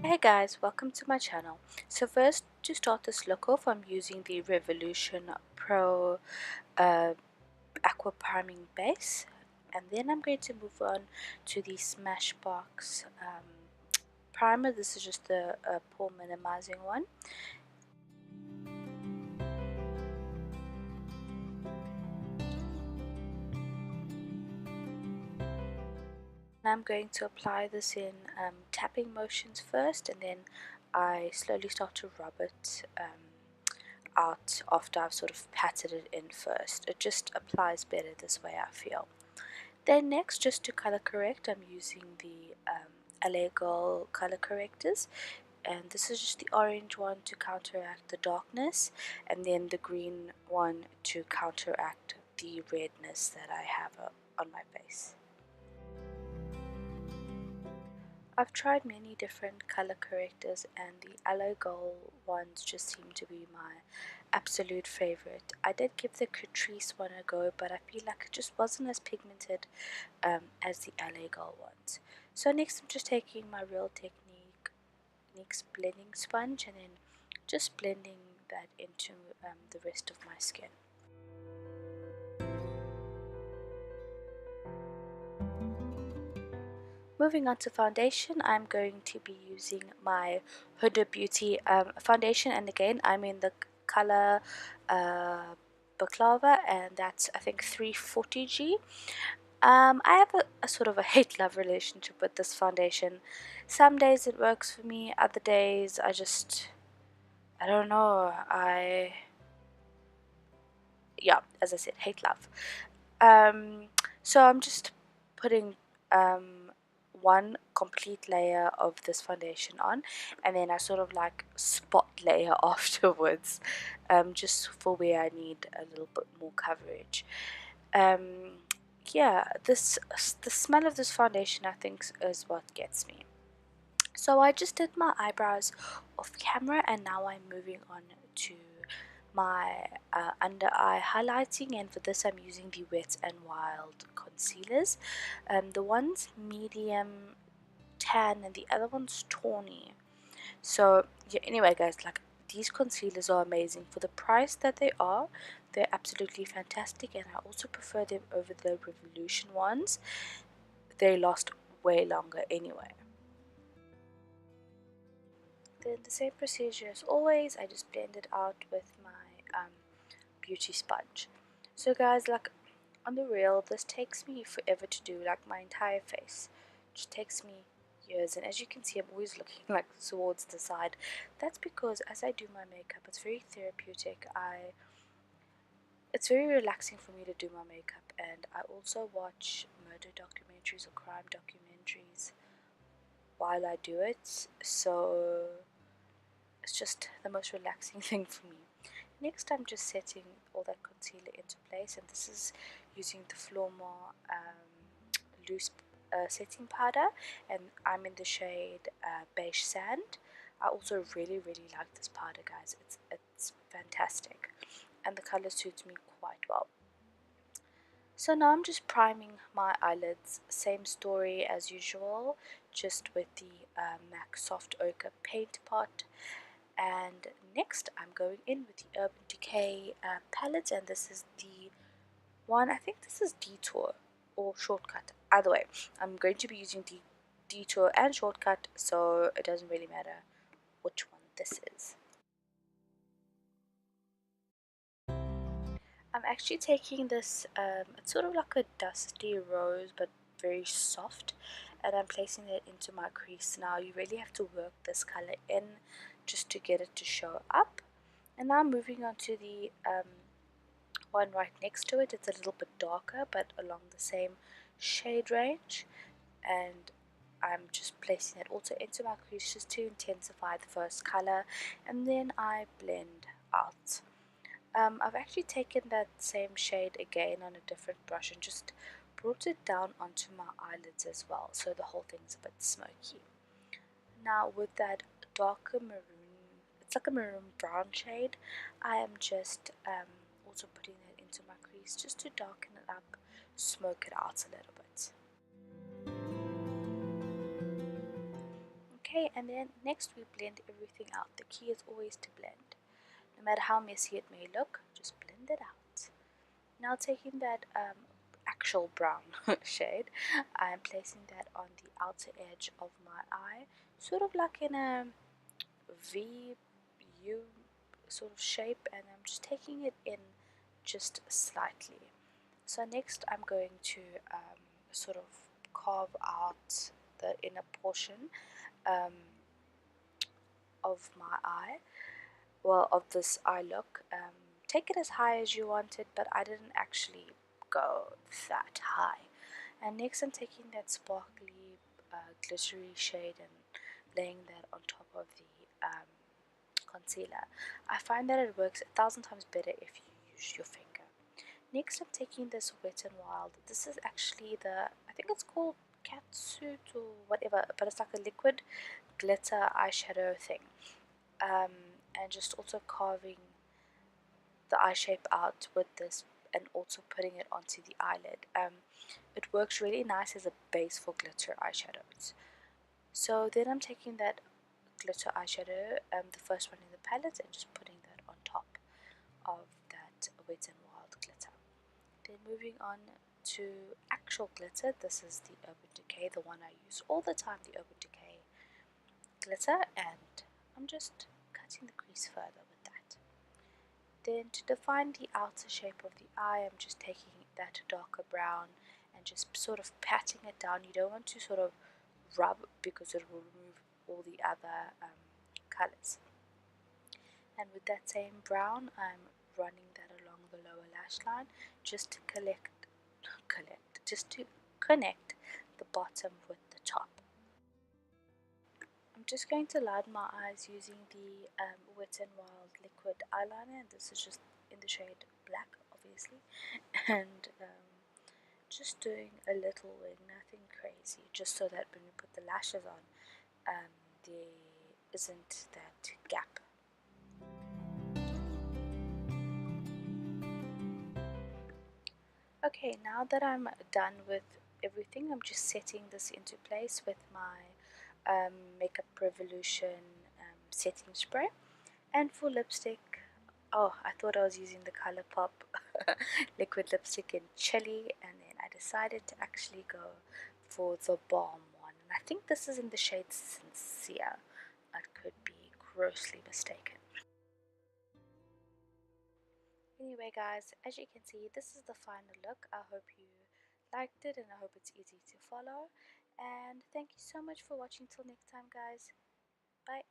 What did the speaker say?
Hey guys, welcome to my channel. So first, to start this look off, I'm using the Revolution Pro Aqua Priming Base, and then I'm going to move on to the Smashbox primer. This is just the pore minimizing one. I'm going to apply this in tapping motions first, and then I slowly start to rub it out after I've sort of patted it in first. It just applies better this way, I feel. Then next, just to color correct, I'm using the LA Girl color correctors, and this is just the orange one to counteract the darkness, and then the green one to counteract the redness that I have on my face. I've tried many different color correctors, and the aloe gold ones just seem to be my absolute favorite. I did give the Catrice one a go, but I feel like it just wasn't as pigmented as the aloe gold ones. So next I'm just taking my Real Techniques blending sponge and then just blending that into the rest of my skin. Moving on to foundation, I'm going to be using my Huda Beauty foundation, and again I'm in the color Baklava, and that's I think 340G. I have a sort of a hate-love relationship with this foundation. Some days it works for me, other days I don't know, yeah, as I said, hate-love. So I'm just putting one complete layer of this foundation on, and then I sort of like spot layer afterwards, just for where I need a little bit more coverage. Yeah, the smell of this foundation I think is what gets me. So I just did my eyebrows off camera, and now I'm moving on to my under eye highlighting, and for this I'm using the Wet n Wild concealers. The one's medium tan and the other one's tawny. So yeah, anyway guys, like, these concealers are amazing for the price that they are. They're absolutely fantastic, and I also prefer them over the Revolution ones. They last way longer anyway. Then the same procedure as always, I just blend it out with my beauty sponge. So guys, like, on the real, this takes me forever to do, like my entire face. It just takes me years, and as you can see I'm always looking like towards the side. That's because as I do my makeup, it's very therapeutic. It's very relaxing for me to do my makeup, and I also watch murder documentaries or crime documentaries while I do it, so it's just the most relaxing thing for me. Next, I'm just setting all that concealer into place, and this is using the Flormar loose setting powder, and I'm in the shade Beige Sand. I also really like this powder, guys. It's fantastic, and the color suits me quite well. So now I'm just priming my eyelids, same story as usual, just with the MAC Soft Ochre paint pot. And next I'm going in with the Urban Decay palette, and this is the one, I think this is Detour or Shortcut. Either way, I'm going to be using the Detour and Shortcut, so it doesn't really matter which one this is. I'm actually taking this, it's sort of like a dusty rose but very soft, and I'm placing it into my crease. Now you really have to work this color in just to get it to show up. And now moving on to the one right next to it. It's a little bit darker but along the same shade range, and I'm just placing it also into my crease just to intensify the first color, and then I blend out. I've actually taken that same shade again on a different brush and just brought it down onto my eyelids as well, so the whole thing's a bit smoky. Now with that darker maroon, it's like a maroon brown shade, I am just also putting it into my crease just to darken it up, smoke it out a little bit. Okay, And then next we blend everything out. The key is always to blend. No matter how messy it may look, just blend it out. Now taking that actual brown shade, I'm placing that on the outer edge of my eye, sort of like in a V, U sort of shape, and I'm just taking it in just slightly. So next I'm going to sort of carve out the inner portion um, of my eye, well, of this eye look. Take it as high as you want it, but I didn't actually go that high. And next I'm taking that sparkly glittery shade and laying that on top of the concealer. I find that it works 1,000 times better if you use your finger. Next I'm taking this Wet n Wild. This is actually I think it's called Catsuit or whatever, but it's like a liquid glitter eyeshadow thing. And just also carving the eye shape out with this and also putting it onto the eyelid. It works really nice as a base for glitter eyeshadows. So then I'm taking that glitter eyeshadow, the first one in the palette, and just putting that on top of that Wet n Wild glitter. Then moving on to actual glitter, this is the Urban Decay, the one I use all the time, the Urban Decay glitter, and I'm just cutting the crease further with that. Then to define the outer shape of the eye, I'm just taking that darker brown and just sort of patting it down. You don't want to sort of rub because it will remove all the other colors. And with that same brown, I'm running that along the lower lash line just to just to connect the bottom with the top. I'm just going to line my eyes using the Wet n Wild liquid eyeliner, and this is just in the shade black, obviously, and just doing a little wing, nothing crazy, just so that when we put the lashes on, there isn't that gap. Okay, now that I'm done with everything, I'm just setting this into place with my Makeup Revolution setting spray. And for lipstick, oh, I thought I was using the ColourPop liquid lipstick in Chili, and then I decided to actually go for the Balm one. And I think this is in the shade Sincere. I could be grossly mistaken. Anyway guys, as you can see, this is the final look. I hope you liked it and I hope it's easy to follow. And thank you so much for watching. Till next time guys. Bye.